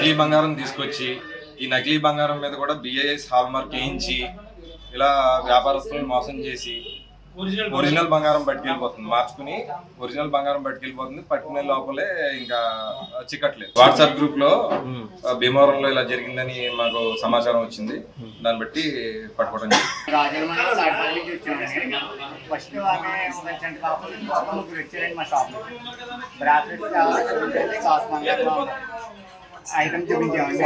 నకిలీ బంగారం తీసుకొచ్చి ఈ నకిలీ బంగారం మీద కూడా BIS హాల్ మార్క్ వేయించి ఇలా వ్యాపారస్తులను మోసం చేసి ఒరిజినల్ బంగారం పట్టుకెళ్ళిపోతుంది, మార్చుకుని ఒరిజినల్ బంగారం పట్టుకెళ్ళిపోతుంది. పట్టుకునే లోపలే ఇంకా చిక్కట్లేదు. వాట్సాప్ గ్రూప్ లో భీమవరంలో ఇలా జరిగిందని మాకు సమాచారం వచ్చింది. దాన్ని బట్టి పట్టుకోవడం ఐటమ్ చూపించామండి.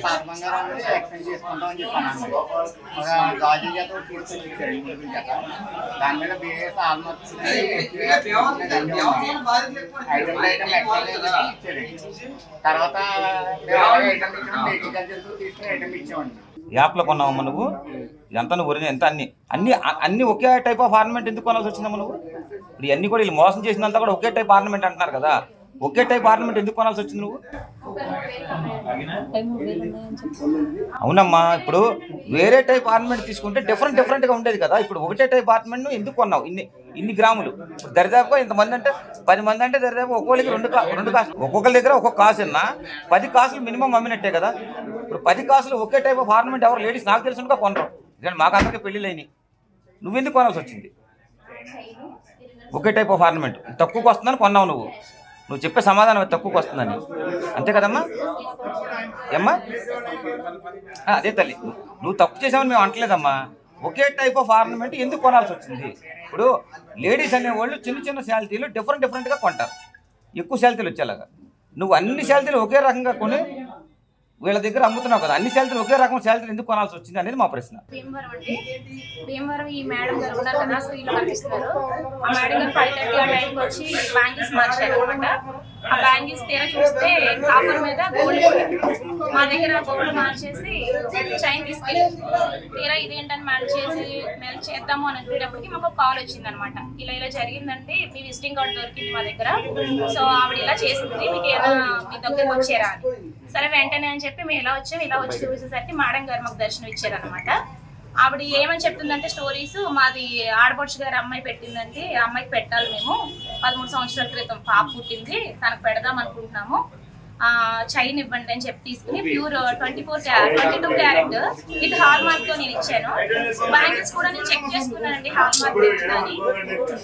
పాత బంగారం ఎక్స్చేంజ్ చేసుకుంటామని చెప్పాను. ఒక గాజు చేత తీసుకొని ఇచ్చాడు, ముడుగుల చేత. దాని మీద BIS హాల్ మార్క్ ఐటమ్ ఇచ్చాడు. తర్వాత ఐటమ్ ఇచ్చాము, తీసుకుని ఐటమ్ ఇచ్చామండి. యాప్లో కొన్నావమ్మా నువ్వు? ఎంత నువ్వు ఒరిజినల్ ఎంత అన్ని ఒకే టైప్ ఆఫ్ ఆర్నమెంట్ ఎందుకు కొనాల్సి వచ్చిందమ్మా నువ్వు? ఇప్పుడు ఇవన్నీ కూడా వీళ్ళు మోసం చేసినంత కూడా ఒకే టైప్ ఆర్నమెంట్ అంటున్నారు కదా, ఒకే టైప్ ఆర్నమెంట్ ఎందుకు కొనాల్సి వచ్చింది నువ్వు? అవునమ్మా, ఇప్పుడు వేరే టైప్ ఆర్నమెంట్ తీసుకుంటే డిఫరెంట్గా ఉండేది కదా. ఇప్పుడు ఒకటే టైప్ ఆర్నమెంట్ నువ్వు ఎందుకు కొన్నావు? ఇన్ని గ్రాములు ఇప్పుడు దరిదాపుగా ఇంతమంది అంటే 10 మంది అంటే దరిదాపు ఒక్కొక్కరికి రెండు కాసులు, ఒక్కొక్కరి దగ్గర ఒక్కొక్క కాసు అన్నా 10 కాసులు మినిమం అమ్మినట్టే కదా. ఇప్పుడు 10 కాసులు ఒకే టైప్ ఆఫ్ ఆర్నమెంట్ ఎవరు లేడీస్ నాకు తెలిసినగా కొనరు. ఎందుకంటే మాకు అందరికీ పెళ్ళిళ్ళు అయినాయి. నువ్వెందుకు కొనాల్సి వచ్చింది? ఒకే టైప్ ఆఫ్ ఆర్నమెంట్ తక్కువకి వస్తుందని కొన్నావు నువ్వు చెప్పే సమాధానం తక్కువకి వస్తుందని, అంతే కదమ్మా? ఏమ్మా అదే తల్లి, నువ్వు తప్పు చేసావని మేము అంటలేదమ్మా. ఒకే టైప్ ఆఫ్ ఆర్నమెంట్ ఎందుకు కొనాల్సి వచ్చింది? ఇప్పుడు లేడీస్ అనేవాళ్ళు చిన్న శాలరీలు డిఫరెంట్గా కొంటారు, ఎక్కువ శాలరీలు వచ్చేలాగా. నువ్వు అన్ని శాలరీలు ఒకే రకంగా కొని వీళ్ళ దగ్గర అమ్ముతున్నావు కదా, అన్ని శాలరీలు ఒకే రకం శాలరీలు ఎందుకు కొనాల్సి వచ్చింది అనేది మా ప్రశ్న. భీమవరం ఈ మేడం గారు ఉన్నారు కదా, స్క్రీన్లో కనిపిస్తున్నారు. ఆ మేడం గారు 5:30 ఆ టైంకి వచ్చి బ్యాంగిల్స్ మార్చారు అనమాట. ఆ బ్యాంగిల్స్ తీరా చూస్తే కాపర్ మీద గోల్డ్, మా దగ్గర గోల్డ్ మార్చేసి చైన్ తీసుకెళ్ళి తీరా ఇదేంటని మెల్ట్ చేద్దాము అని అనేటప్పటికి మాకు కాల్ వచ్చింది అనమాట. ఇలా జరిగిందంటే మీ విజిటింగ్ కార్డు దొరికింది మా దగ్గర, సో ఆవిడ ఇలా చేసింది, మీకు ఏదైనా మీ దగ్గరకు వచ్చారా అని. సరే వెంటనే అని చెప్పి మేము ఇలా వచ్చి చూసేసరికి మేడం గారు మాకు దర్శనం ఇచ్చారనమాట. ఆవిడ ఏమని చెప్తుందంటే స్టోరీస్, మాది ఆడపడుచు గారు అమ్మాయి పెట్టిందంటే ఆ అమ్మాయికి పెట్టాలి, మేము 13 సంవత్సరాల క్రితం పాప పుట్టింది, తనకు పెడదాం అనుకుంటున్నాము, చైన్ ఇవ్వండి అని చెప్పి తీసుకుని pure 22 carrot with hall mark తో నేను ఇచ్చాను. బ్యాంగిల్స్ కూడా నేను చెక్ చేసుకున్నానండి, హాల్ మార్క్ కానీ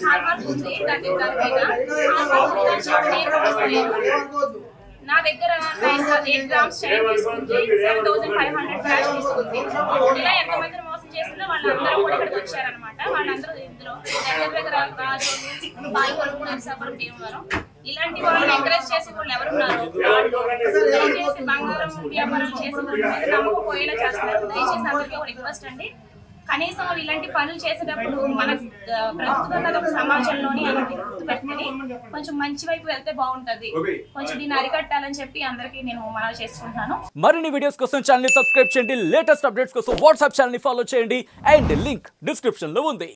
హాల్ మార్క్ ఉంది, నా దగ్గర 8 గ్రామ్స్ చైన్ తీసుకుంది, 7,500 క్యాష్ తీసుకుంది. ఇలా ఎంతమంది మోసం చేసిందో వాళ్ళందరూ కూడా ఇక్కడికి వచ్చారనమాట. వాళ్ళందరూ ఇందులో దగ్గర రాజు బాయి కొనుక్కున్నారు, సబ్బరం భీమవరం. ఇలాంటి వాళ్ళు ఎంకరేజ్ చేసే వాళ్ళు ఎవరున్నారు? దయచేసి బంగారం వ్యాపారం చేసే వాళ్ళు నమ్మకపోయేలా చేస్తారు. దయచేసి అందరికీ ఒక రిక్వెస్ట్ అండి, కనీసం ఇలాంటి పనులు చేసేటప్పుడు మన బ్రతుకుతున్న ఒక సమాజంలోని అలాంటి గుర్తుపెట్టుకుని కొంచెం మంచి వైపు వెళ్తే బాగుంటది. కొంచెం దీన్ని అరికట్టాలని చెప్పి అందరికీ నేను మనవి చేసుకుంటున్నాను. మరిన్ని వీడియోస్ కోసం ఛానల్ ని సబ్స్క్రైబ్ చేయండి, లేటెస్ట్ అప్డేట్స్ కోసం వాట్సాప్ ఛానల్ ని ఫాలో చేయండి, అండ్ లింక్ డిస్క్రిప్షన్ లో ఉంది.